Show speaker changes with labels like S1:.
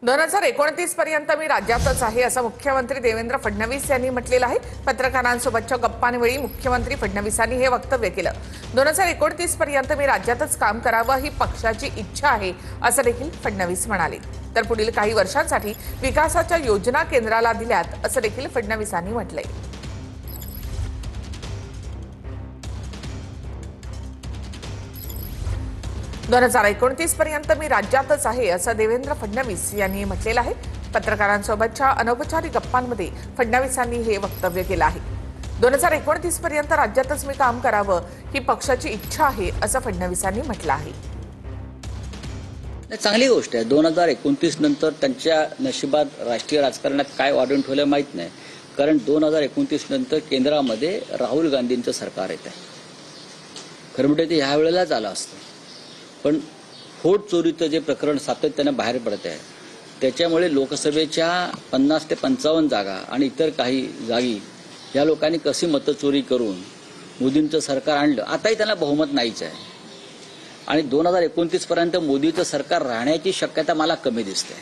S1: 2029 पर्यंत मी राज्यातच आहे असं मुख्यमंत्री देवेंद्र फडणवीस यांनी म्हटलेलं आहे। पत्रकारांसोबतच्या गप्पांवेळी मुख्यमंत्री फडणवीसांनी हे वक्तव्य केलं। 2029 पर्यंत मी राज्यातच काम करावं ही पक्षाची इच्छा आहे असं देखील फडणवीस म्हणाले। तर पुढील काही वर्षांसाठी विकासाच्या योजना केंद्राला दिल्यात असं देखील फडणवीसांनी म्हटलंय। 2029 पर्यंत मी राज्यातच आहे असं देवेंद्र फडणवीस यांनी म्हटलेलं आहे। पत्रकारांसोबतच्या अनौपचारिक गप्पांमध्ये फडणवीसांनी हे वक्तव्य केलं आहे। 2029 पर्यंत राज्यातच मी काम करावं ही पक्षाची इच्छा आहे असं फडणवीसांनी म्हटलं आहे।
S2: चांगली गोष्ट आहे। 2029 नंतर त्यांच्या नशिबात राष्ट्रीय राजकारणात काय वाढून ठेवलं माहित नाही, कारण 2029 नंतर केंद्रामध्ये राहुल गांधींचं सरकार येत आहे। खरं म्हणजे ते ह्या वेळेलाच आलं असतं, पण व्होट चोरीचं जे प्रकरण सातत्याने बाहेर पडत आहे त्याच्यामुळे लोकसभेच्या 50 ते 55 जागा आणि इतर काही जागी या लोकांनी कशी मतचोरी करून मोदींचं सरकार आणलं, आताही त्यांना बहुमत नाहीच आहे आणि 2029 पर्यंत मोदीचं सरकार राहण्याची शक्यता मला कमी दिसते।